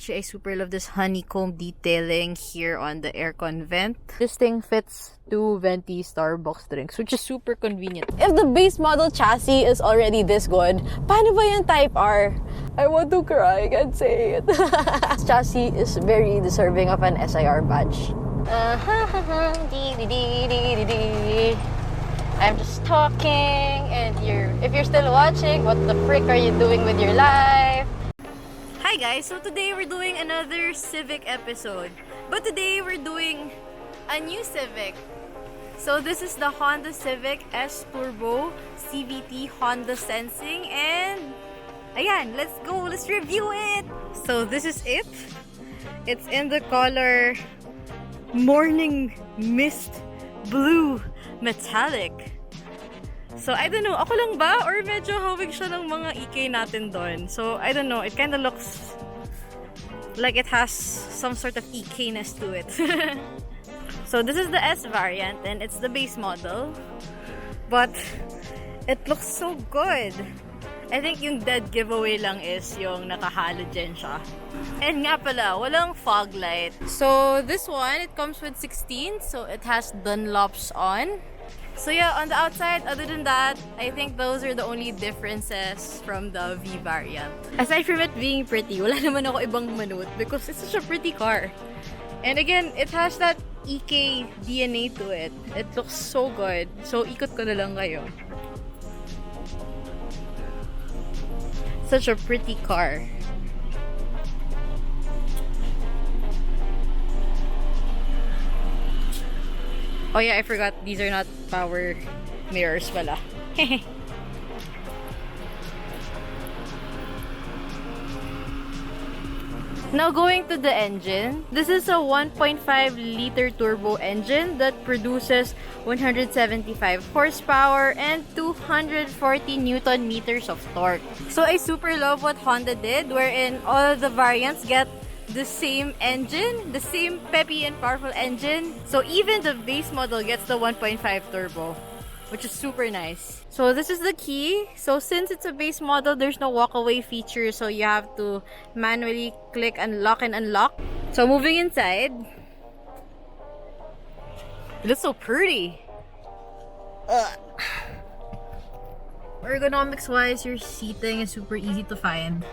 Actually, I super love this honeycomb detailing here on the aircon vent. This thing fits 2 venti Starbucks drinks, which is super convenient. If the base model chassis is already this good, paano ba yung Type R? I want to cry, I can't say it. This chassis is very deserving of an SIR badge. I'm just talking, and if you're still watching, what the frick are you doing with your life? Hi guys, so today we're doing another Civic episode. But today we're doing a new Civic. So this is the Honda Civic S Turbo CVT Honda Sensing, and ayan, let's go, let's review it. So this is it. It's in the color Morning Mist Blue Metallic. So, I don't know, ako lang ba? Or medyo hawig siya ng mga EK natin doon. So, I don't know, it kind of looks like it has some sort of EK-ness to it. So, this is the S variant and it's the base model. But, it looks so good. I think yung dead giveaway lang is yung naka-halogen siya. And nga pala, walang fog light. So, this one, it comes with 16. So, it has Dunlops on. So yeah, on the outside, other than that, I think those are the only differences from the V variant. Aside from it being pretty, wala naman ako ibang manood because it's such a pretty car. And again, it has that EK DNA to it. It looks so good. So ikot ko na lang kayo. Such a pretty car. Oh yeah, I forgot. These are not power mirrors pala. Now going to the engine. This is a 1.5 liter turbo engine that produces 175 horsepower and 240 Newton meters of torque. So I super love what Honda did, wherein all the variants get the same engine, the same peppy and powerful engine. So even the base model gets the 1.5 turbo, which is super nice. So this is the key. So since it's a base model, there's no walk-away feature, so you have to manually click unlock and unlock. So moving inside, it looks so pretty. Ergonomics wise, your seating is super easy to find.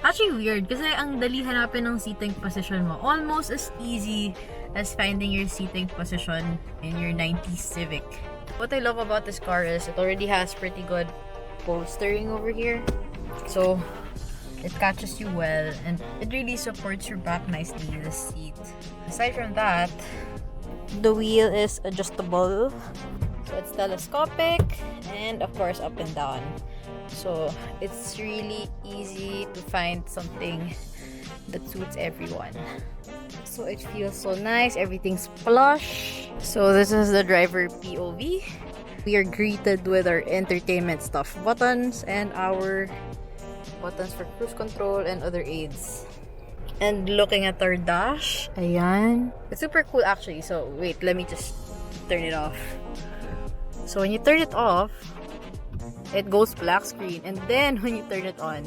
Actually weird kasi ang dali hanapin ng seating position mo. Almost as easy as finding your seating position in your 90s Civic. What I love about this car is it already has pretty good bolstering over here. So it catches you well and it really supports your back nicely, the seat. Aside from that, the wheel is adjustable. So it's telescopic and of course up and down. So it's really easy to find something that suits everyone. So it feels so nice, everything's plush. So this is the driver POV. We are greeted with our entertainment stuff buttons and our buttons for cruise control and other aids. And looking at our dash, ayan. It's super cool actually. So wait, let me just turn it off. So when you turn it off, it goes black screen, and then when you turn it on,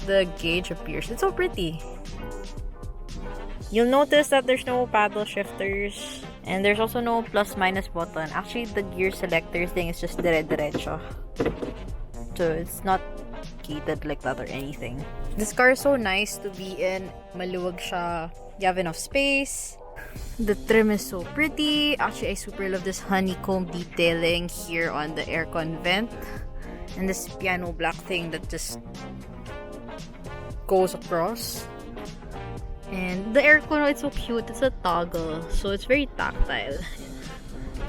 the gauge appears. It's so pretty. You'll notice that there's no paddle shifters, and there's also no plus minus button. Actually, the gear selector thing is just dire-diretso. So it's not gated like that or anything. This car is so nice to be in. Maluwag siya. You have enough space. The trim is so pretty. Actually, I super love this honeycomb detailing here on the aircon vent. And this piano black thing that just goes across. And the aircon, it's so cute. It's a toggle. So it's very tactile.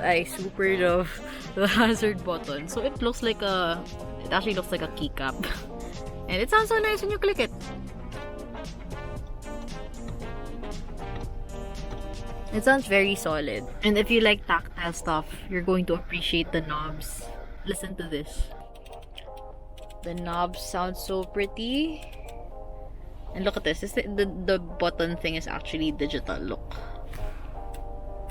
I super love the hazard button. So it actually looks like a keycap. And it sounds so nice when you click it. It sounds very solid. And if you like tactile stuff, you're going to appreciate the knobs. Listen to this. The knobs sound so pretty. And look at this. The button thing is actually digital. Look.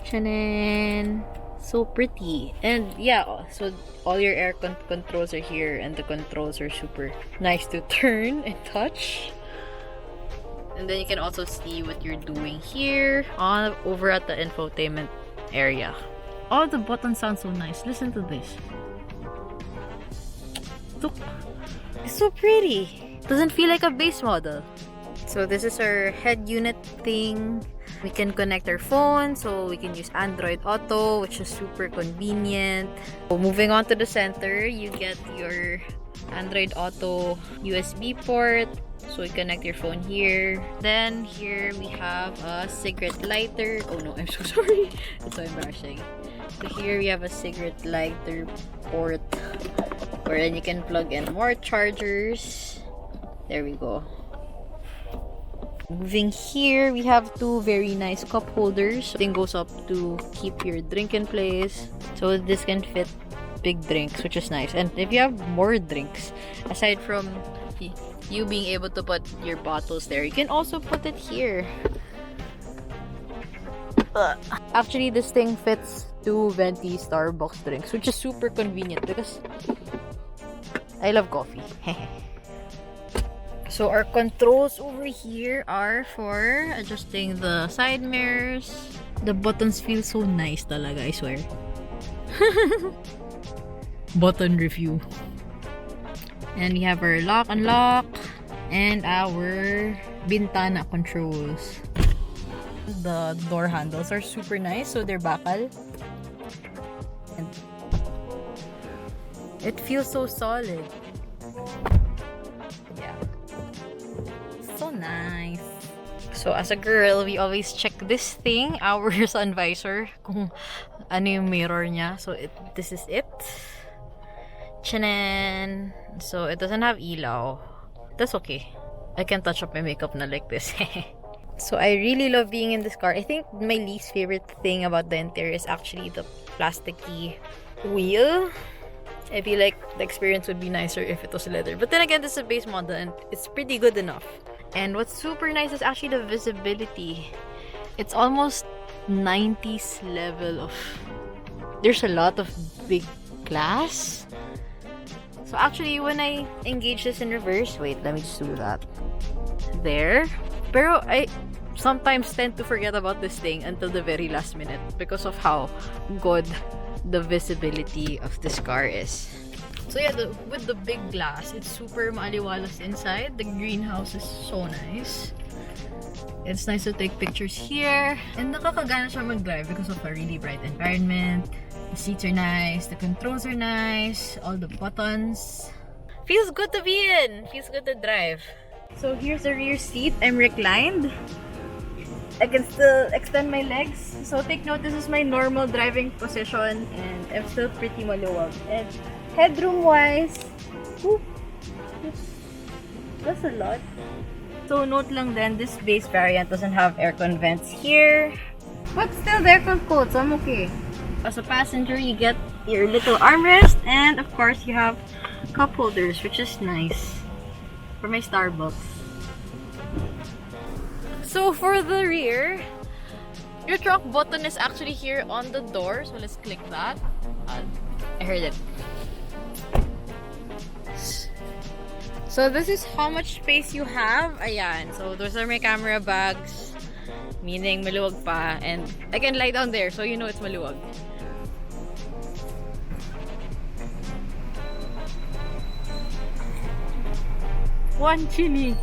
Shanan. So pretty. And yeah, so all your air controls are here, and the controls are super nice to turn and touch. And then you can also see what you're doing here over at the infotainment area. All the buttons sound so nice. Listen to this. Look, it's so pretty. Doesn't feel like a base model. So this is our head unit thing. We can connect our phone, so we can use Android Auto, which is super convenient. So moving on to the center, you get your Android Auto USB port, so you connect your phone here. Then here we have a cigarette lighter. Oh no, I'm so sorry. It's so embarrassing. So here we have a cigarette lighter port, wherein you can plug in more chargers. There we go. Moving here, we have two very nice cup holders. Thing goes up to keep your drink in place. So this can fit big drinks, which is nice. And if you have more drinks, aside from you being able to put your bottles there, you can also put it here. Actually, this thing fits two venti Starbucks drinks, which is super convenient because I love coffee. So our controls over here are for adjusting the side mirrors. The buttons feel so nice talaga, I swear. Button review. And we have our lock, unlock, and our bintana controls. The door handles are super nice, so they're bakal. And it feels so solid. Yeah. So nice. So as a girl, we always check this thing, our sun visor, kung ano yung mirror niya. So this is it. Chanan! So it doesn't have ilaw. That's okay. I can touch up my makeup na like this. So I really love being in this car. I think my least favorite thing about the interior is actually the plasticky wheel. I feel like the experience would be nicer if it was leather. But then again, this is a base model and it's pretty good enough. And what's super nice is actually the visibility. It's almost 90s level of... There's a lot of big glass. So actually, when I engage this in reverse... Wait, let me just do that. There. Pero I sometimes tend to forget about this thing until the very last minute because of how good the visibility of this car is. So yeah, with the big glass, it's super maaliwalas inside. The greenhouse is so nice. It's nice to take pictures here. And nakakagana siya mag-drive because of a really bright environment. The seats are nice. The controls are nice. All the buttons. Feels good to be in. Feels good to drive. So here's the rear seat. I'm reclined. I can still extend my legs. So take note, this is my normal driving position and I'm still pretty maluwag. And headroom wise, that's a lot. So note lang then, this base variant doesn't have aircon vents here. But still, the aircon cold, so I'm okay. As a passenger, you get your little armrest and of course you have cup holders, which is nice. For my Starbucks. So for the rear, your trunk button is actually here on the door. So let's click that. I heard it. So this is how much space you have. Ayan. So those are my camera bags. Meaning maluwag pa. And I can lie down there so you know it's maluwag. One chili.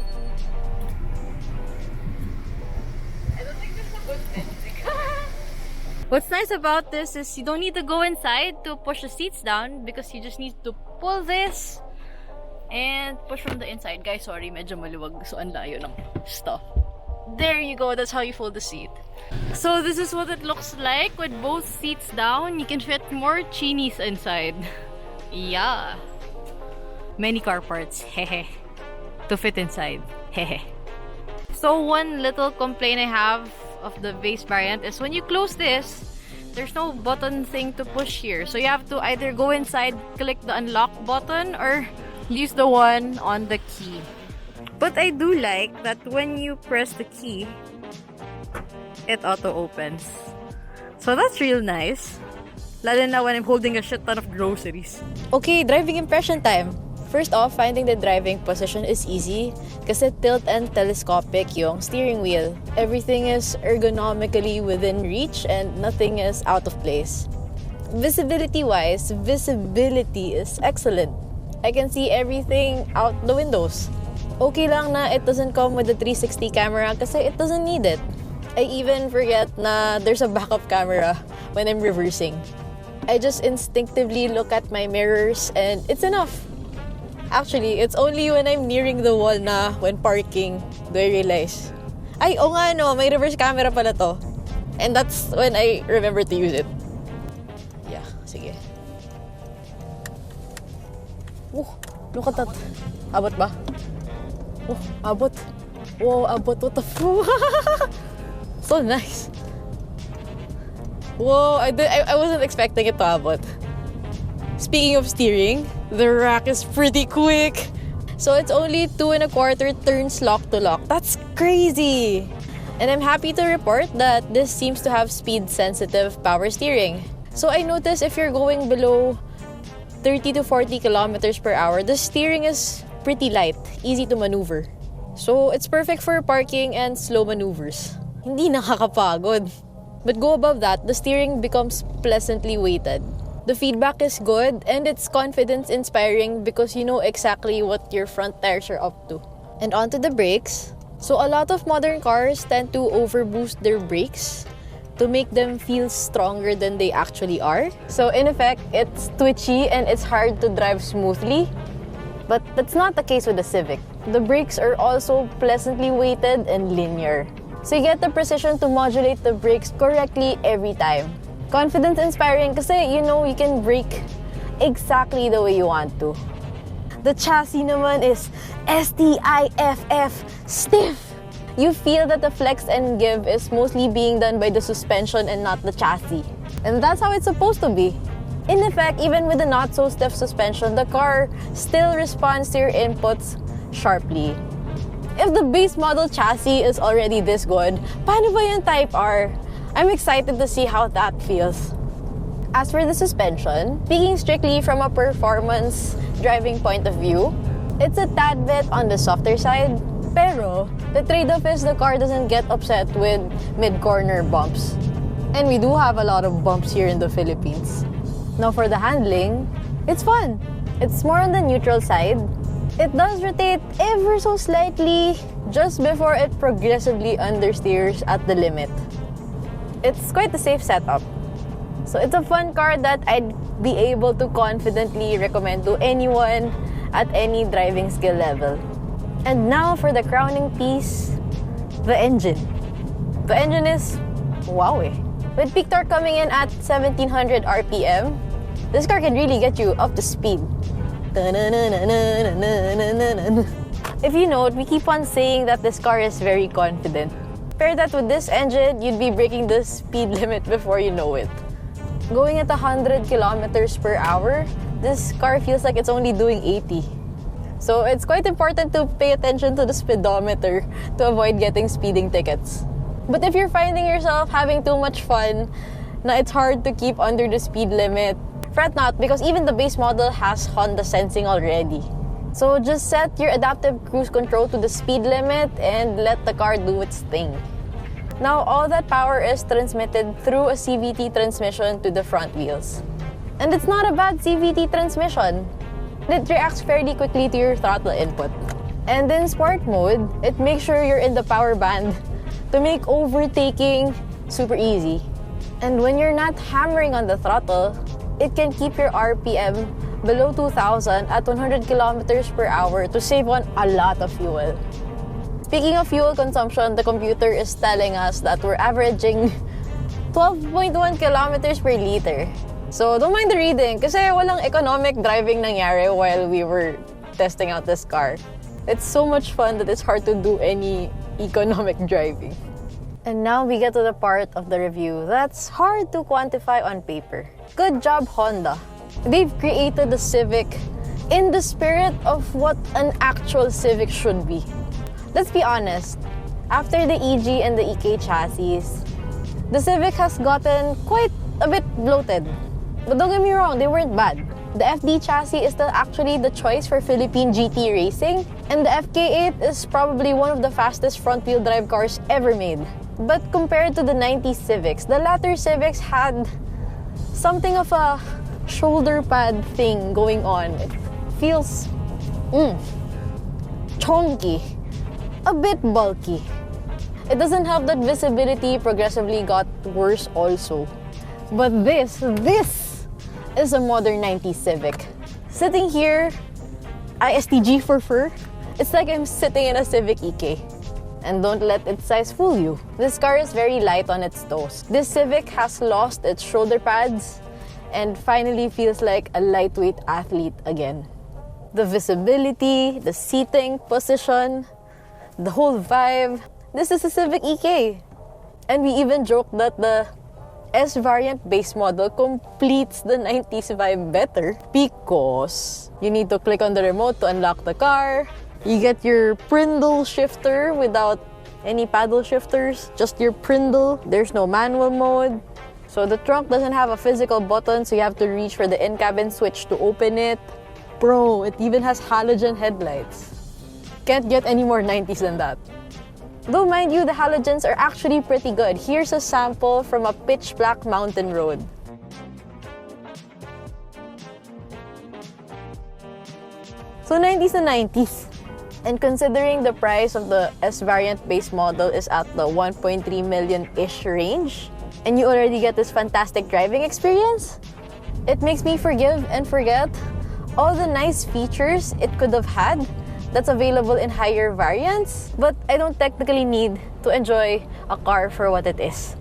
I don't think this is a good thing. What's nice about this is you don't need to go inside to push the seats down because you just need to pull this and push from the inside. Guys, sorry, medyo maluwag. So, ang layo ng stuff. There you go. That's how you fold the seat. So, this is what it looks like with both seats down. You can fit more chinis inside. Yeah. Many car parts. Hehe. To fit inside. Hehe. So one little complaint I have of the base variant is when you close this, there's no button thing to push here. So you have to either go inside, click the unlock button, or use the one on the key. But I do like that when you press the key, it auto opens. So that's real nice. Lalo na when I'm holding a shit ton of groceries. Okay, driving impression time. First off, finding the driving position is easy kasi tilt and telescopic yung steering wheel. Everything is ergonomically within reach and nothing is out of place. Visibility-wise, visibility is excellent. I can see everything out the windows. Okay lang na it doesn't come with a 360 camera kasi it doesn't need it. I even forget na there's a backup camera when I'm reversing. I just instinctively look at my mirrors and it's enough. Actually, it's only when I'm nearing the wall na when parking do I realize, ay, oo nga no, may reverse camera pala to. And that's when I remember to use it. Yeah, sige. Look at that. Abot ba? Abot. Wow, abot. What the fuck? So nice. Whoa, I wasn't expecting it to abot. Speaking of steering, the rack is pretty quick. So it's only 2 1/4 turns lock to lock. That's crazy. And I'm happy to report that this seems to have speed-sensitive power steering. So I noticed if you're going below 30 to 40 kilometers per hour, the steering is pretty light, easy to maneuver. So it's perfect for parking and slow maneuvers. Hindi nakakapagod. But go above that, the steering becomes pleasantly weighted. The feedback is good and it's confidence-inspiring because you know exactly what your front tires are up to. And onto the brakes. So a lot of modern cars tend to overboost their brakes to make them feel stronger than they actually are. So in effect, it's twitchy and it's hard to drive smoothly. But that's not the case with the Civic. The brakes are also pleasantly weighted and linear. So you get the precision to modulate the brakes correctly every time. Confidence-inspiring kasi you know you can brake exactly the way you want to. The chassis naman is stiff, stiff. You feel that the flex and give is mostly being done by the suspension and not the chassis. And that's how it's supposed to be. In effect, even with the not-so-stiff suspension, the car still responds to your inputs sharply. If the base model chassis is already this good, paano ba yung Type R? I'm excited to see how that feels. As for the suspension, speaking strictly from a performance driving point of view, it's a tad bit on the softer side. Pero, the trade-off is the car doesn't get upset with mid-corner bumps. And we do have a lot of bumps here in the Philippines. Now for the handling, it's fun. It's more on the neutral side. It does rotate ever so slightly just before it progressively understeers at the limit. It's quite a safe setup. So it's a fun car that I'd be able to confidently recommend to anyone at any driving skill level. And now for the crowning piece, the engine. The engine is wow eh. With peak torque coming in at 1700 RPM, this car can really get you up to speed. If you note, we keep on saying that this car is very confident. Pair that with this engine, you'd be breaking the speed limit before you know it. Going at 100 kilometers per hour, this car feels like it's only doing 80. So it's quite important to pay attention to the speedometer to avoid getting speeding tickets. But if you're finding yourself having too much fun, na it's hard to keep under the speed limit, fret not because even the base model has Honda sensing already. So just set your adaptive cruise control to the speed limit and let the car do its thing. Now all that power is transmitted through a CVT transmission to the front wheels. And it's not a bad CVT transmission. It reacts fairly quickly to your throttle input. And in sport mode, it makes sure you're in the power band to make overtaking super easy. And when you're not hammering on the throttle, it can keep your RPM below 2,000 at 100 kilometers per hour to save on a lot of fuel. Speaking of fuel consumption, the computer is telling us that we're averaging 12.1 kilometers per liter. So don't mind the reading kasi walang economic driving nangyari while we were testing out this car. It's so much fun that it's hard to do any economic driving. And now we get to the part of the review that's hard to quantify on paper. Good job, Honda. They've created the Civic in the spirit of what an actual Civic should be. Let's be honest, after the EG and the EK chassis, the Civic has gotten quite a bit bloated. But don't get me wrong, they weren't bad. The FD chassis is still actually the choice for Philippine GT racing, and the FK8 is probably one of the fastest front-wheel drive cars ever made. But compared to the 90s Civics, the latter Civics had something of a shoulder pad thing going on. It feels chunky, a bit bulky. It doesn't help that visibility progressively got worse also. But this is a modern 90s Civic. Sitting here, ISTG for fur, it's like I'm sitting in a Civic EK. And don't let its size fool you. This car is very light on its toes. This Civic has lost its shoulder pads and finally feels like a lightweight athlete again. The visibility, the seating position, the whole vibe. This is a Civic EK. And we even joked that the S variant base model completes the 90s vibe better because you need to click on the remote to unlock the car. You get your Prindle shifter without any paddle shifters, just your Prindle. There's no manual mode. So the trunk doesn't have a physical button, so you have to reach for the in-cabin switch to open it. Bro, it even has halogen headlights. Can't get any more 90s than that. Though mind you, the halogens are actually pretty good. Here's a sample from a pitch black mountain road. So 90s and 90s. And considering the price of the S variant base model is at the 1.3 million-ish range, and you already get this fantastic driving experience, it makes me forgive and forget all the nice features it could have had that's available in higher variants, but I don't technically need to enjoy a car for what it is.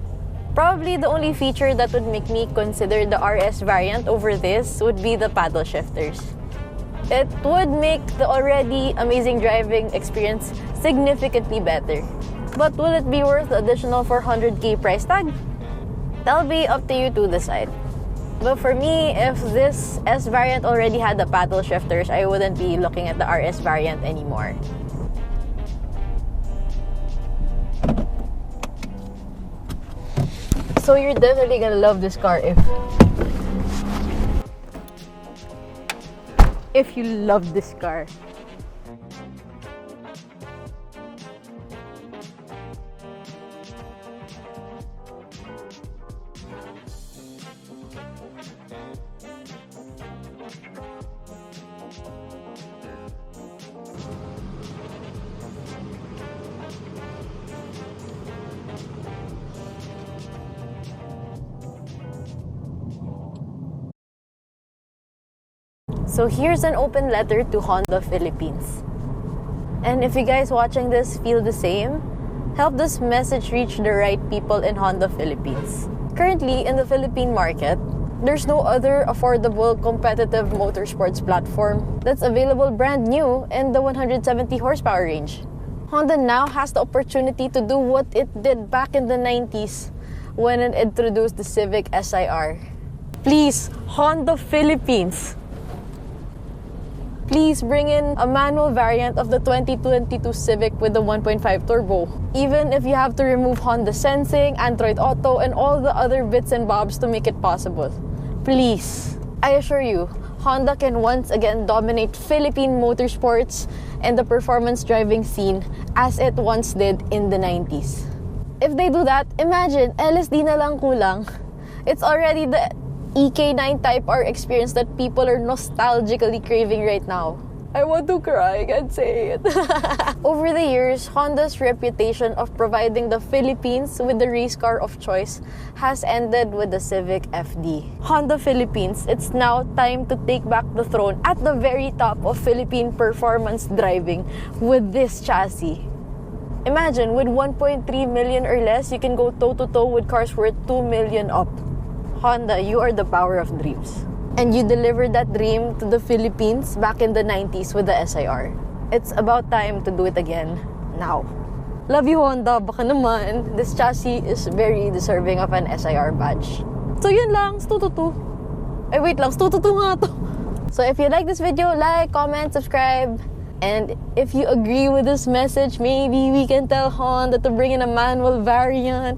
Probably the only feature that would make me consider the RS variant over this would be the paddle shifters. It would make the already amazing driving experience significantly better. But will it be worth the additional 400k price tag? That'll be up to you to decide. But for me, if this S variant already had the paddle shifters, I wouldn't be looking at the RS variant anymore. So you're definitely gonna love this car if you love this car. So here's an open letter to Honda Philippines. And if you guys watching this feel the same, help this message reach the right people in Honda Philippines. Currently, in the Philippine market, there's no other affordable, competitive motorsports platform that's available brand new in the 170 horsepower range. Honda now has the opportunity to do what it did back in the 90s when it introduced the Civic SIR. Please, Honda Philippines, please bring in a manual variant of the 2022 Civic with the 1.5 turbo. Even if you have to remove Honda Sensing, Android Auto, and all the other bits and bobs to make it possible. Please. I assure you, Honda can once again dominate Philippine motorsports and the performance driving scene as it once did in the 90s. If they do that, imagine, LSD na lang kulang. It's already the EK9 Type R experience that people are nostalgically craving right now. I want to cry, I can't say it. Over the years, Honda's reputation of providing the Philippines with the race car of choice has ended with the Civic FD. Honda Philippines, it's now time to take back the throne at the very top of Philippine performance driving with this chassis. Imagine, with 1.3 million or less, you can go toe-to-toe with cars worth 2 million up. Honda, you are the power of dreams. And you delivered that dream to the Philippines back in the 90s with the SIR. It's about time to do it again, now. Love you, Honda. Baka naman, this chassis is very deserving of an SIR badge. So yun lang, stu-tu-tu. Ay, wait lang, stu-tu-tu nga to. So if you like this video, like, comment, subscribe. And if you agree with this message, maybe we can tell Honda to bring in a manual variant.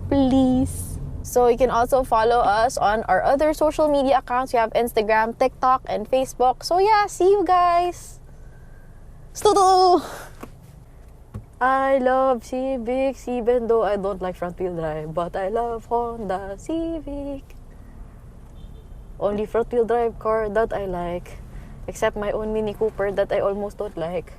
Please. So you can also follow us on our other social media accounts. We have Instagram, TikTok, and Facebook. So yeah, see you guys. Studo! I love Civics even though I don't like front wheel drive, but I love Honda Civic. Only front wheel drive car that I like, except my own Mini Cooper that I almost don't like.